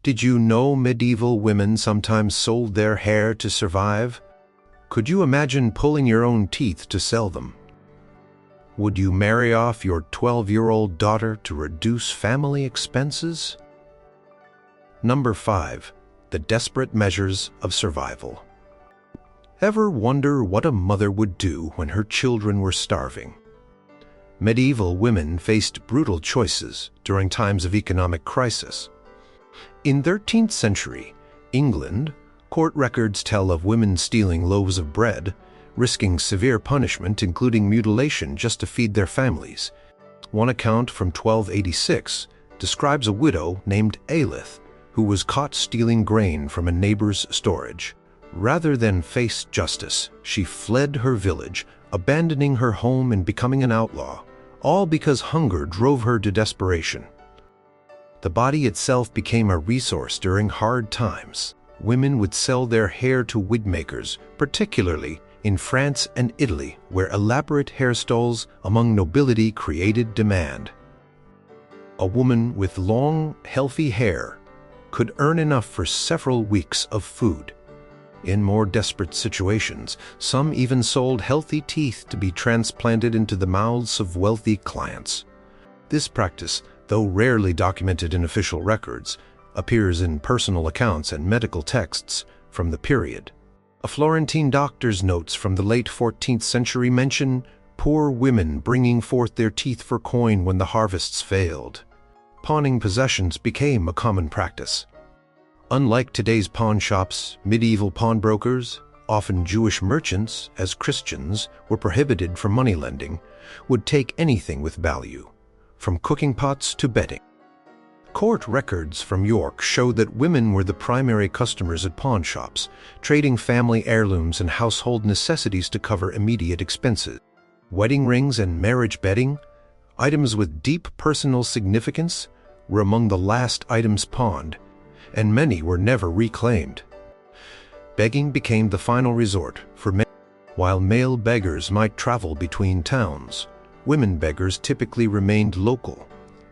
Did you know medieval women sometimes sold their hair to survive? Could you imagine pulling your own teeth to sell them? Would you marry off your 12-year-old daughter to reduce family expenses? Number 5. The desperate measures of survival. Ever wonder what a mother would do when her children were starving? Medieval women faced brutal choices during times of economic crisis. In 13th century England, court records tell of women stealing loaves of bread, risking severe punishment including mutilation just to feed their families. One account from 1286 describes a widow named Aelith who was caught stealing grain from a neighbor's storage. Rather than face justice, she fled her village, abandoning her home and becoming an outlaw, all because hunger drove her to desperation. The body itself became a resource during hard times. Women would sell their hair to wigmakers, particularly in France and Italy, where elaborate hairstyles among nobility created demand. A woman with long, healthy hair could earn enough for several weeks of food. In more desperate situations, some even sold healthy teeth to be transplanted into the mouths of wealthy clients. This practice, though rarely documented in official records, appears in personal accounts and medical texts from the period. A Florentine doctor's notes from the late 14th century mention poor women bringing forth their teeth for coin when the harvests failed. Pawning possessions became a common practice. Unlike today's pawn shops, medieval pawnbrokers, often Jewish merchants, as Christians were prohibited from money lending, would take anything with value, from cooking pots to bedding. Court records from York show that women were the primary customers at pawn shops, trading family heirlooms and household necessities to cover immediate expenses. Wedding rings and marriage bedding, items with deep personal significance, were among the last items pawned, and many were never reclaimed. Begging became the final resort for men. While male beggars might travel between towns, women beggars typically remained local,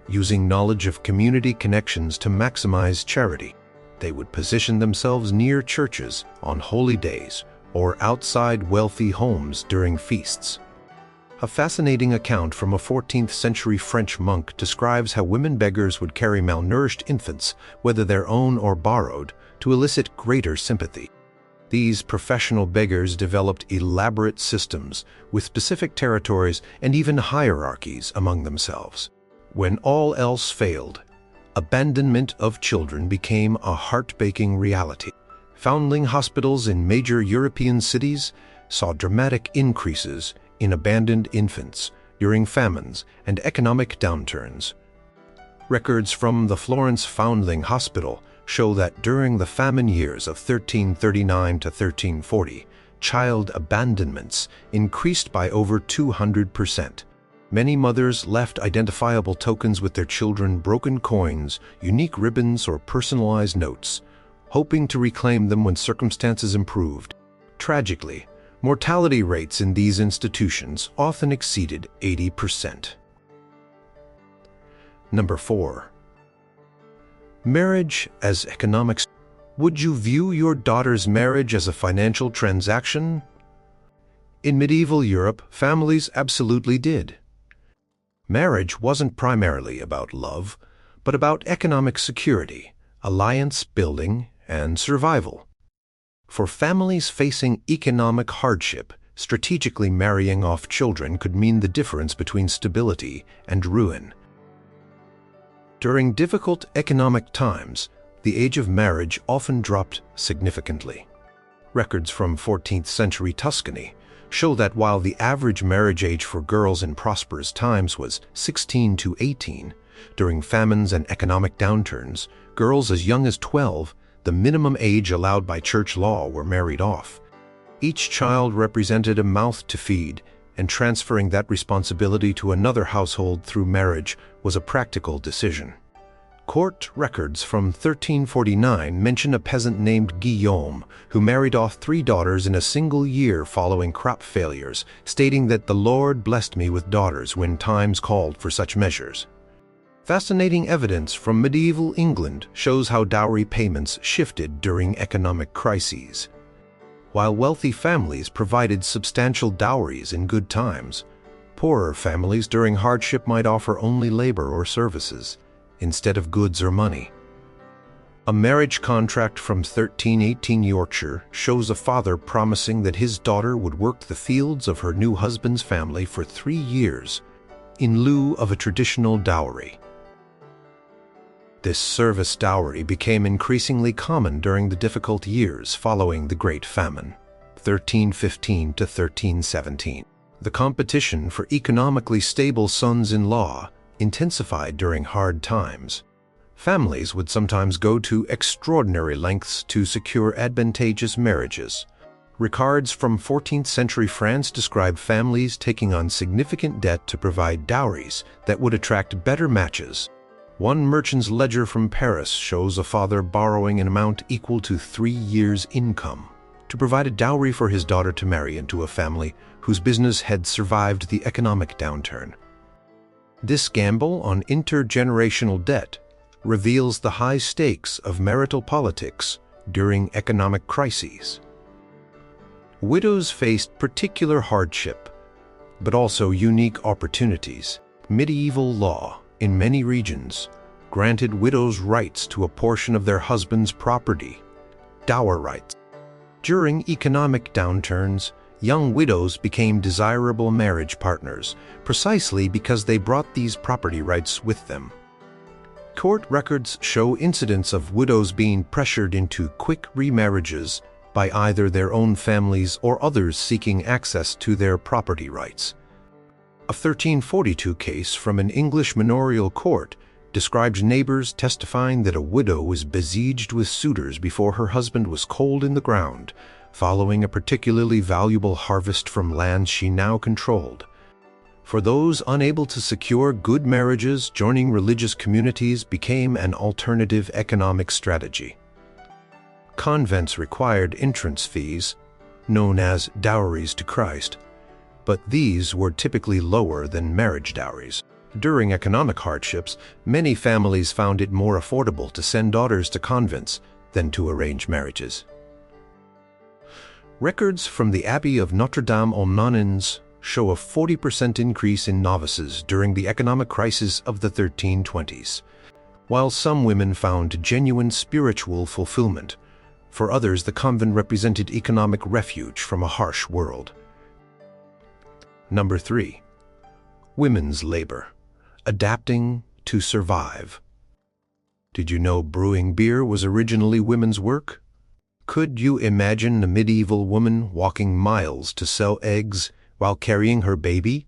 using knowledge of community connections to maximize charity. They would position themselves near churches on holy days or outside wealthy homes during feasts. A fascinating account from a 14th century French monk describes how women beggars would carry malnourished infants, whether their own or borrowed, to elicit greater sympathy. These professional beggars developed elaborate systems with specific territories and even hierarchies among themselves. When all else failed, abandonment of children became a heart-breaking reality. Foundling hospitals in major European cities saw dramatic increases in abandoned infants during famines and economic downturns. Records from the Florence Foundling Hospital show that during the famine years of 1339 to 1340, child abandonments increased by over 200%. Many mothers left identifiable tokens with their children, broken coins, unique ribbons, or personalized notes, hoping to reclaim them when circumstances improved. Tragically, mortality rates in these institutions often exceeded 80%. Number 4. Marriage as economics. Would you view your daughter's marriage as a financial transaction? In medieval Europe, families absolutely did. Marriage wasn't primarily about love, but about economic security, alliance building, and survival. For families facing economic hardship, strategically marrying off children could mean the difference between stability and ruin. During difficult economic times, the age of marriage often dropped significantly. Records from 14th century Tuscany show that while the average marriage age for girls in prosperous times was 16 to 18, during famines and economic downturns, girls as young as 12, the minimum age allowed by church law, were married off. Each child represented a mouth to feed, and transferring that responsibility to another household through marriage was a practical decision. Court records from 1349 mention a peasant named Guillaume who married off 3 daughters in a single year following crop failures, stating that the Lord blessed me with daughters when times called for such measures. Fascinating evidence from medieval England shows how dowry payments shifted during economic crises. While wealthy families provided substantial dowries in good times, poorer families during hardship might offer only labor or services, instead of goods or money. A marriage contract from 1318 Yorkshire shows a father promising that his daughter would work the fields of her new husband's family for 3 years, in lieu of a traditional dowry. This service dowry became increasingly common during the difficult years following the Great Famine, 1315 to 1317. The competition for economically stable sons-in-law intensified during hard times. Families would sometimes go to extraordinary lengths to secure advantageous marriages. Records from 14th century France describe families taking on significant debt to provide dowries that would attract better matches. One merchant's ledger from Paris shows a father borrowing an amount equal to 3 years' income to provide a dowry for his daughter to marry into a family whose business had survived the economic downturn. This gamble on intergenerational debt reveals the high stakes of marital politics during economic crises. Widows faced particular hardship, but also unique opportunities. Medieval law, in many regions, granted widows rights to a portion of their husband's property, dower rights. During economic downturns, young widows became desirable marriage partners, precisely because they brought these property rights with them. Court records show incidents of widows being pressured into quick remarriages by either their own families or others seeking access to their property rights. A 1342 case from an English manorial court describes neighbors testifying that a widow was besieged with suitors before her husband was cold in the ground, following a particularly valuable harvest from lands she now controlled. For those unable to secure good marriages, joining religious communities became an alternative economic strategy. Convents required entrance fees, known as dowries to Christ, but these were typically lower than marriage dowries. During economic hardships, many families found it more affordable to send daughters to convents than to arrange marriages. Records from the Abbey of Notre-Dame-aux-Nonnes show a 40% increase in novices during the economic crisis of the 1320s. While some women found genuine spiritual fulfillment, for others the convent represented economic refuge from a harsh world. Number 3. Women's labor. Adapting to survive. Did you know brewing beer was originally women's work? Could you imagine a medieval woman walking miles to sell eggs while carrying her baby?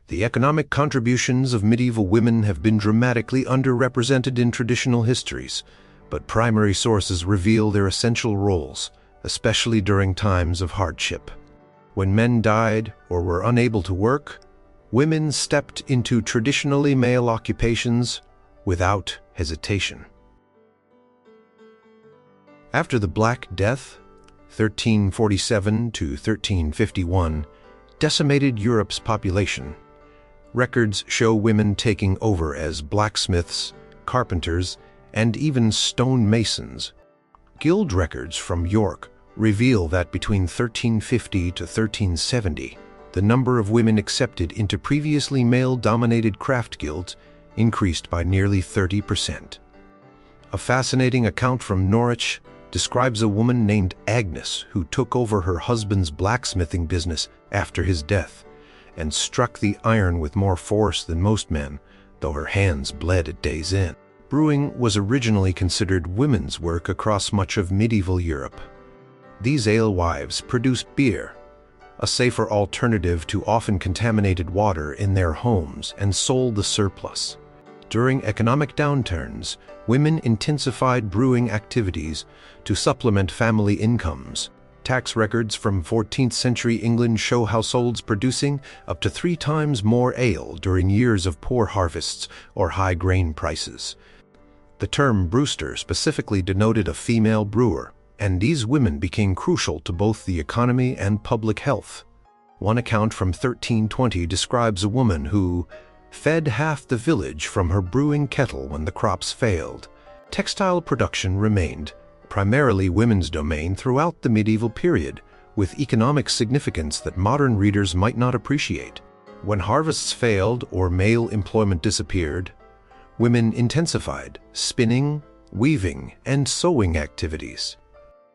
The economic contributions of medieval women have been dramatically underrepresented in traditional histories, but primary sources reveal their essential roles, especially during times of hardship. When men died or were unable to work, women stepped into traditionally male occupations without hesitation. After the Black Death, 1347 to 1351, decimated Europe's population, records show women taking over as blacksmiths, carpenters, and even stonemasons. Guild records from York reveal that between 1350 to 1370, the number of women accepted into previously male-dominated craft guilds increased by nearly 30%. A fascinating account from Norwich describes a woman named Agnes who took over her husband's blacksmithing business after his death and struck the iron with more force than most men, though her hands bled at day's end. Brewing was originally considered women's work across much of medieval Europe. These alewives produced beer, a safer alternative to often contaminated water in their homes, and sold the surplus. During economic downturns, women intensified brewing activities to supplement family incomes. Tax records from 14th century England show households producing up to 3 times more ale during years of poor harvests or high grain prices. The term brewster specifically denoted a female brewer, and these women became crucial to both the economy and public health. One account from 1320 describes a woman who, fed half the village from her brewing kettle when the crops failed. Textile production remained primarily women's domain throughout the medieval period, with economic significance that modern readers might not appreciate. When harvests failed or male employment disappeared, women intensified spinning, weaving, and sewing activities.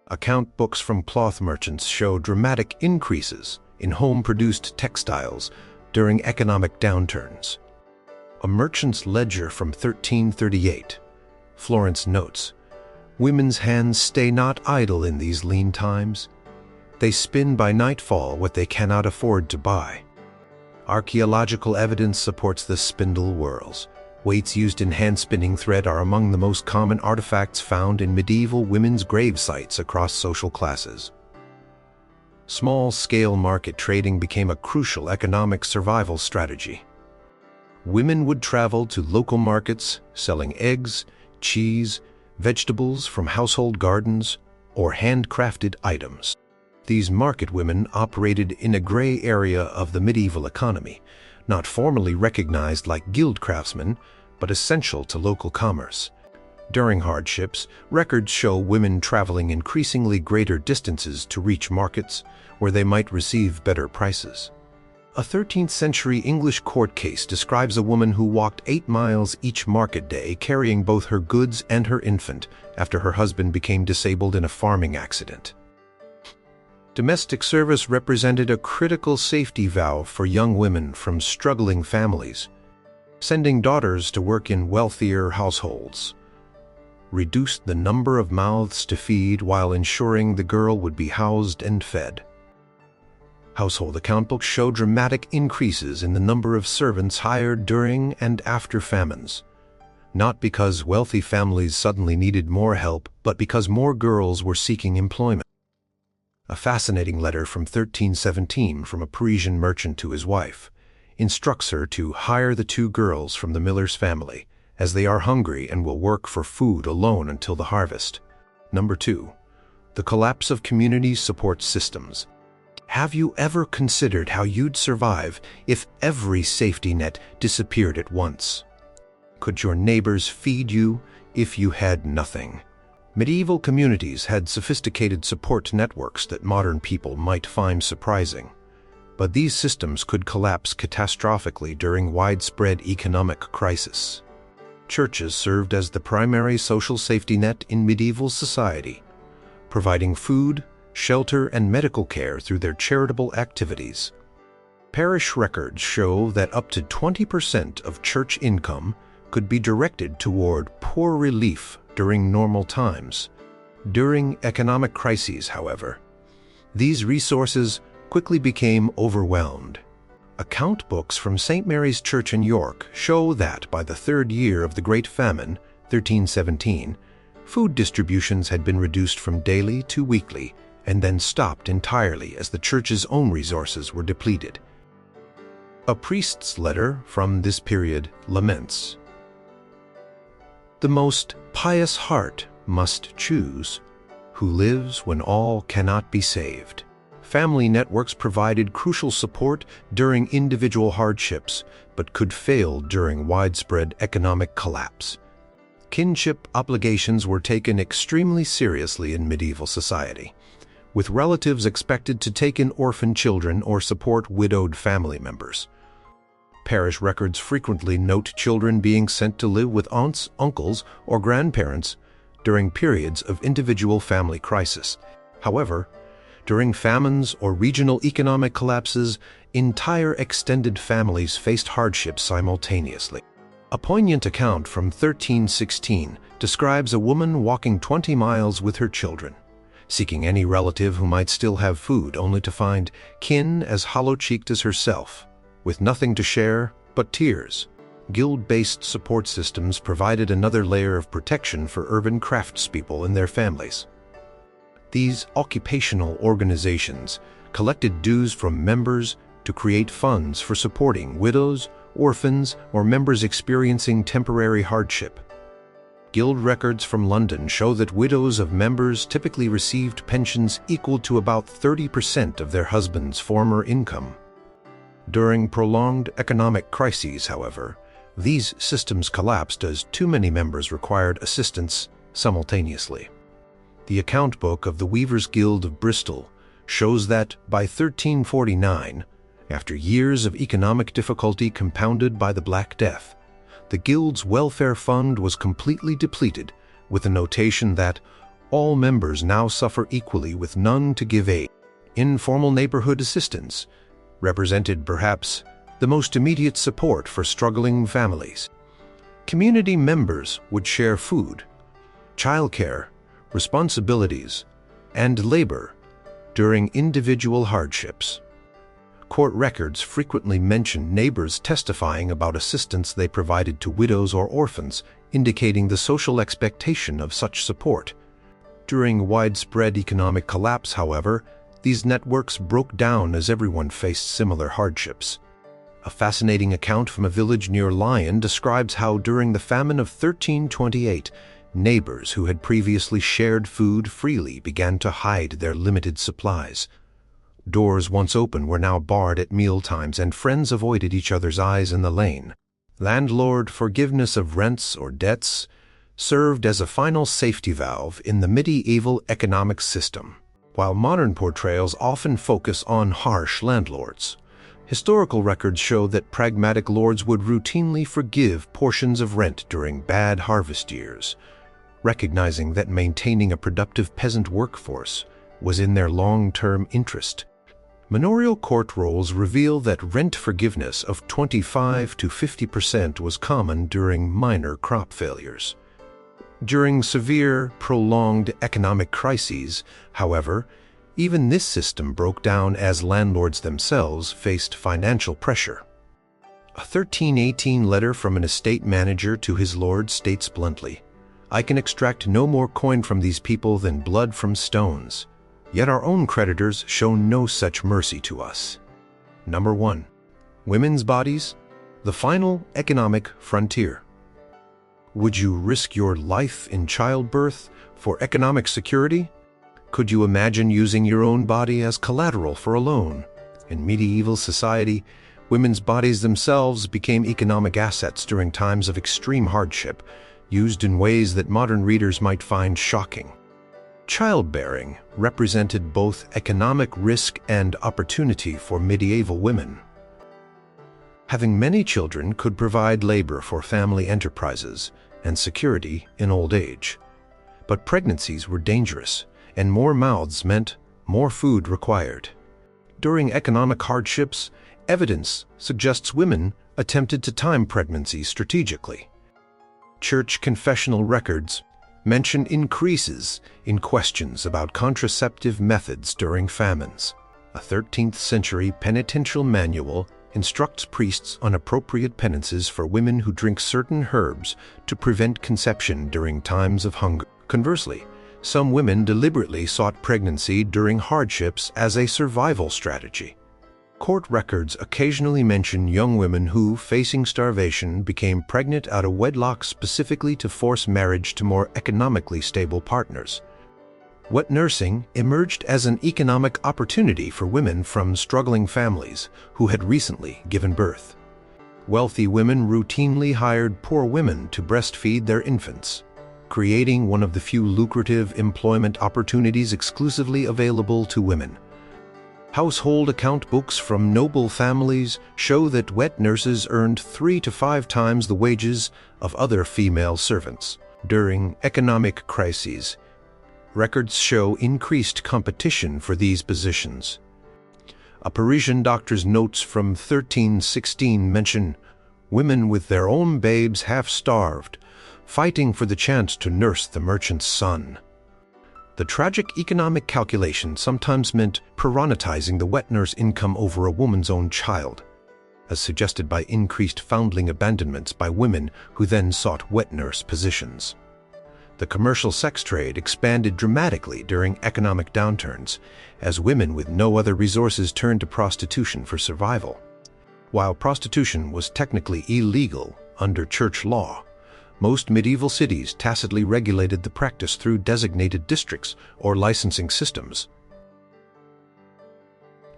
Account books from cloth merchants show dramatic increases in home-produced textiles during economic downturns. A merchant's ledger from 1338, Florence notes, "Women's hands stay not idle in these lean times. They spin by nightfall what they cannot afford to buy." Archaeological evidence supports the spindle whorls. Weights used in hand-spinning thread are among the most common artifacts found in medieval women's grave sites across social classes. Small-scale market trading became a crucial economic survival strategy. Women would travel to local markets, selling eggs, cheese, vegetables from household gardens, or handcrafted items. These market women operated in a gray area of the medieval economy, not formally recognized like guild craftsmen, but essential to local commerce. During hardships, records show women traveling increasingly greater distances to reach markets where they might receive better prices. A 13th-century English court case describes a woman who walked 8 miles each market day carrying both her goods and her infant after her husband became disabled in a farming accident. Domestic service represented a critical safety valve for young women from struggling families. Sending daughters to work in wealthier households reduced the number of mouths to feed while ensuring the girl would be housed and fed. Household account books show dramatic increases in the number of servants hired during and after famines, not because wealthy families suddenly needed more help, but because more girls were seeking employment. A fascinating letter from 1317 from a Parisian merchant to his wife instructs her to hire the 2 girls from the miller's family, as they are hungry and will work for food alone until the harvest. Number 2. The collapse of community support systems. Have you ever considered how you'd survive if every safety net disappeared at once? Could your neighbors feed you if you had nothing? Medieval communities had sophisticated support networks that modern people might find surprising, but these systems could collapse catastrophically during widespread economic crisis. Churches served as the primary social safety net in medieval society, providing food, shelter, and medical care through their charitable activities. Parish records show that up to 20% of church income could be directed toward poor relief during normal times. During economic crises, however, these resources quickly became overwhelmed. Account books from St. Mary's Church in York show that by the 3rd year of the Great Famine, 1317, food distributions had been reduced from daily to weekly and then stopped entirely as the church's own resources were depleted. A priest's letter from this period laments, "The most pious heart must choose, who lives when all cannot be saved." Family networks provided crucial support during individual hardships, but could fail during widespread economic collapse. Kinship obligations were taken extremely seriously in medieval society, with relatives expected to take in orphan children or support widowed family members. Parish records frequently note children being sent to live with aunts, uncles, or grandparents during periods of individual family crisis. However, during famines or regional economic collapses, entire extended families faced hardships simultaneously. A poignant account from 1316 describes a woman walking 20 miles with her children, seeking any relative who might still have food, only to find kin as hollow-cheeked as herself, with nothing to share but tears. Guild-based support systems provided another layer of protection for urban craftspeople and their families. These occupational organizations collected dues from members to create funds for supporting widows, orphans, or members experiencing temporary hardship. Guild records from London show that widows of members typically received pensions equal to about 30% of their husband's former income. During prolonged economic crises, however, these systems collapsed as too many members required assistance simultaneously. The account book of the Weavers' Guild of Bristol shows that by 1349, after years of economic difficulty compounded by the Black Death, the Guild's welfare fund was completely depleted, with a notation that all members now suffer equally with none to give aid. Informal neighborhood assistance represented perhaps the most immediate support for struggling families. Community members would share food, childcare, responsibilities, and labor during individual hardships. Court records frequently mention neighbors testifying about assistance they provided to widows or orphans, indicating the social expectation of such support. During widespread economic collapse, however, these networks broke down as everyone faced similar hardships. A fascinating account from a village near Lyon describes how during the famine of 1328, neighbors who had previously shared food freely began to hide their limited supplies. Doors once open were now barred at mealtimes, and friends avoided each other's eyes in the lane. Landlord forgiveness of rents or debts served as a final safety valve in the medieval economic system. While modern portrayals often focus on harsh landlords, historical records show that pragmatic lords would routinely forgive portions of rent during bad harvest years, recognizing that maintaining a productive peasant workforce was in their long-term interest. Manorial court rolls reveal that rent forgiveness of 25 to 50% was common during minor crop failures. During severe, prolonged economic crises, however, even this system broke down as landlords themselves faced financial pressure. A 1318 letter from an estate manager to his lord states bluntly, "I can extract no more coin from these people than blood from stones. Yet our own creditors show no such mercy to us." Number 1. Women's bodies, the final economic frontier. Would you risk your life in childbirth for economic security? Could you imagine using your own body as collateral for a loan? In medieval society, women's bodies themselves became economic assets during times of extreme hardship, used in ways that modern readers might find shocking. Childbearing represented both economic risk and opportunity for medieval women. Having many children could provide labor for family enterprises and security in old age. But pregnancies were dangerous, and more mouths meant more food required. During economic hardships, evidence suggests women attempted to time pregnancies strategically. Church confessional records mention increases in questions about contraceptive methods during famines. A 13th century penitential manual instructs priests on appropriate penances for women who drink certain herbs to prevent conception during times of hunger. Conversely, some women deliberately sought pregnancy during hardships as a survival strategy. Court records occasionally mention young women who, facing starvation, became pregnant out of wedlock specifically to force marriage to more economically stable partners. Wet nursing emerged as an economic opportunity for women from struggling families who had recently given birth. Wealthy women routinely hired poor women to breastfeed their infants, creating one of the few lucrative employment opportunities exclusively available to women. Household account books from noble families show that wet nurses earned 3 to 5 times the wages of other female servants. During economic crises, records show increased competition for these positions. A Parisian doctor's notes from 1316 mention women with their own babes half-starved, fighting for the chance to nurse the merchant's son. The tragic economic calculation sometimes meant prioritizing the wet nurse income over a woman's own child, as suggested by increased foundling abandonments by women who then sought wet nurse positions. The commercial sex trade expanded dramatically during economic downturns, as women with no other resources turned to prostitution for survival. While prostitution was technically illegal under church law, most medieval cities tacitly regulated the practice through designated districts or licensing systems.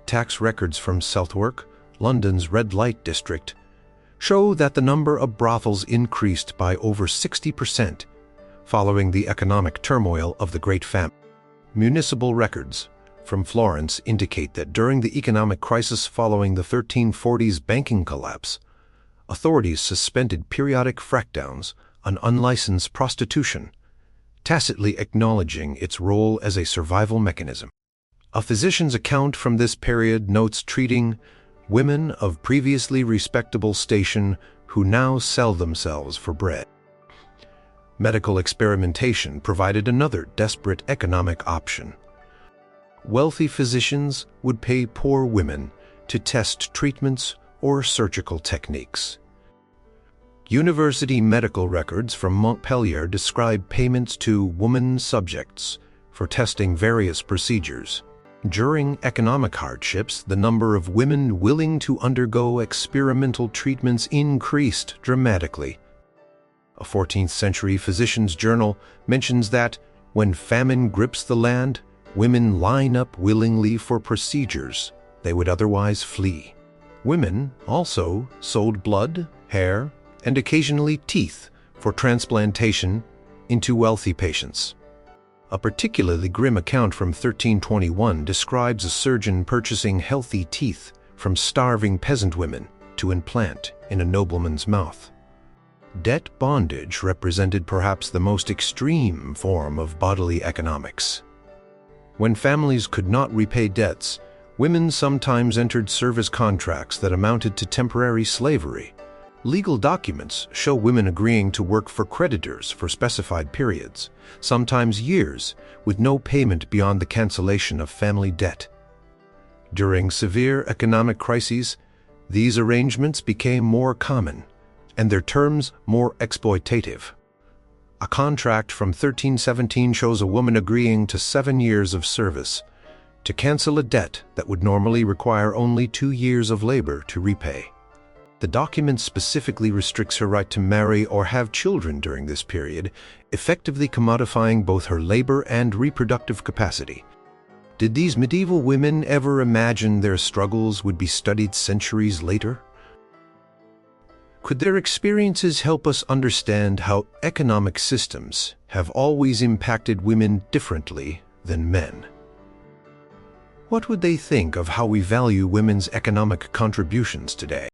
Tax records from Southwark, London's red light district, show that the number of brothels increased by over 60% following the economic turmoil of the Great Famine. Municipal records from Florence indicate that during the economic crisis following the 1340s banking collapse, authorities suspended periodic crackdowns on unlicensed prostitution, tacitly acknowledging its role as a survival mechanism. A physician's account from this period notes treating women of previously respectable station who now sell themselves for bread. Medical experimentation provided another desperate economic option. Wealthy physicians would pay poor women to test treatments or surgical techniques. University medical records from Montpellier describe payments to woman subjects for testing various procedures. During economic hardships, the number of women willing to undergo experimental treatments increased dramatically. A 14th century physician's journal mentions that when famine grips the land, women line up willingly for procedures they would otherwise flee. Women also sold blood, hair, and occasionally teeth for transplantation into wealthy patients. A particularly grim account from 1321 describes a surgeon purchasing healthy teeth from starving peasant women to implant in a nobleman's mouth. Debt bondage represented perhaps the most extreme form of bodily economics. When families could not repay debts, women sometimes entered service contracts that amounted to temporary slavery. Legal documents show women agreeing to work for creditors for specified periods, sometimes years, with no payment beyond the cancellation of family debt. During severe economic crises, these arrangements became more common, and their terms more exploitative. A contract from 1317 shows a woman agreeing to 7 years of service to cancel a debt that would normally require only 2 years of labor to repay. The document specifically restricts her right to marry or have children during this period, effectively commodifying both her labor and reproductive capacity. Did these medieval women ever imagine their struggles would be studied centuries later? Could their experiences help us understand how economic systems have always impacted women differently than men? What would they think of how we value women's economic contributions today?